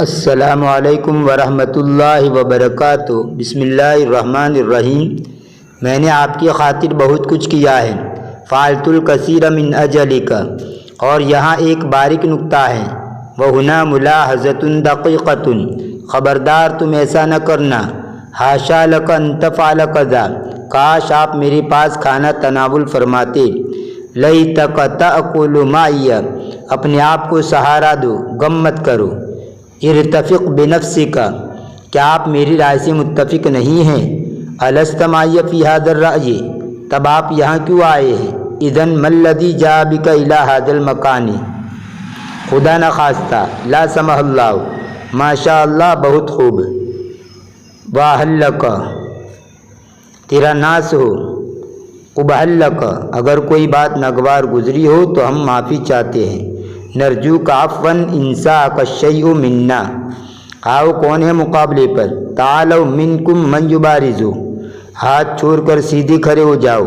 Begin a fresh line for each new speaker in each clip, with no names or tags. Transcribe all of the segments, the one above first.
السلام علیکم ورحمۃ اللہ وبرکاتہ۔ بسم اللہ الرحمن الرحیم۔ میں نے آپ کی خاطر بہت کچھ کیا ہے، فعلت الکثیر من اجلک، اور یہاں ایک باریک نکتہ ہے، وہنا ملاحظۃ دقیقۃ، خبردار تم ایسا نہ کرنا، حاشا لک ان تفعل کذا، کاش آپ میرے پاس کھانا تناول فرماتے، لیتک تأکل معی، اپنے آپ کو سہارا دو، غم مت کرو، ارتفق بنفسک، کیا آپ میری رائے سے متفق نہیں ہیں، الست معی فی ھذا الرأی، تب آپ یہاں کیوں آئے ہیں، اذن ما الذی جاء بک الی ھذا المکان، خدا نخواستہ، لا سمح اللہ، ماشاء اللہ بہت خوب، واہل لک، تیرا ناس ہو، قبحل لک، اگر کوئی بات ناگوار گزری ہو تو ہم معافی چاہتے ہیں، نرجوک عفوا انساک الشیء منا، آؤ کون ہے مقابلے پر، تعالوا منکم من یبارز، ہاتھ چھوڑ کر سیدھے کھڑے ہو جاؤ،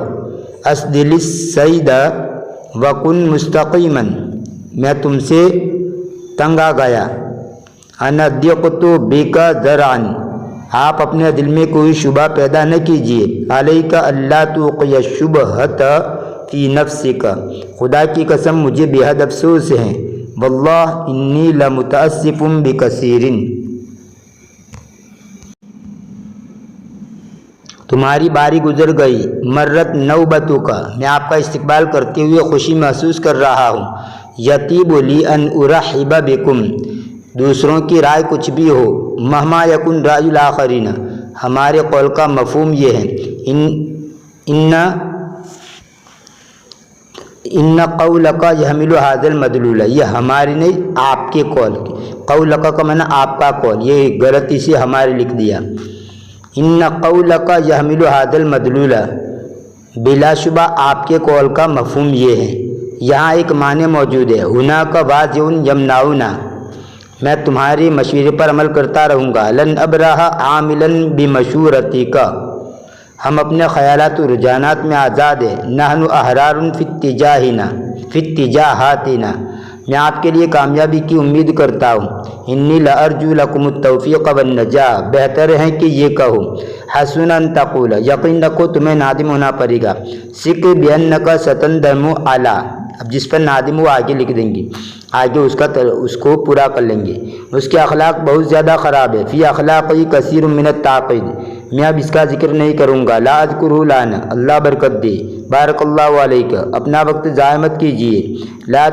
اسدل الصید وکن مستقیما، میں تم سے تنگ آ گیا، انا ضیقت بک ذرعا، آپ اپنے دل میں کوئی شبہ پیدا نہ کیجیے، علیک الا توقی الشبہۃ فی نفسک، خدا کی قسم مجھے بے حد افسوس ہے، واللہ انی لمتاسف بکثیر، تمہاری باری گزر گئی، مرت نوبتک، میں آپ کا استقبال کرتے ہوئے خوشی محسوس کر رہا ہوں، یطیب لی ان ارحب بکم، دوسروں کی رائے کچھ بھی ہو، مہما یکن رأی الآخرین، ہمارے قول کا مفہوم یہ ہے، ان قولک یحمل ھذا المدلول، یہ ہماری نہیں آپ کے قول کی، قولک کا معنی آپ کا قول، یہ غلطی سے ہمارے لکھ دیا، ان قولک یحمل ھذا المدلول، بلا شبہ آپ کے قول کا مفہوم یہ ہے، یہاں ایک معنی موجود ہے، ھناک واضع یمنعنا، میں تمہارے مشورے پر عمل کرتا رہوں گا، لن ابرح عاملا بمشورتک، ہم اپنے خیالات و رجحانات میں آزاد ہیں، نحن احرار فی اتجاہاتنا، میں آپ کے لیے کامیابی کی امید کرتا ہوں، انی لارجو لکم التوفیق والنجاح، بہتر ہے کہ یہ کہو، حسن ان تقول، یقین رکھو تمہیں نادم ہونا پڑے گا، سک بانک ستندم علی، اب جس پر نادم وہ آگے لکھ دیں گے، آگے اس کو پورا کر لیں گے، اس کے اخلاق بہت زیادہ خراب ہے، فی اخلاقی کثیر من التعقید، میں اب اس کا ذکر نہیں کروں گا، لا اذکرہ الآن، اللہ برکت دے، بارک اللہ علیک، اپنا وقت ضائع مت کیجیے، لا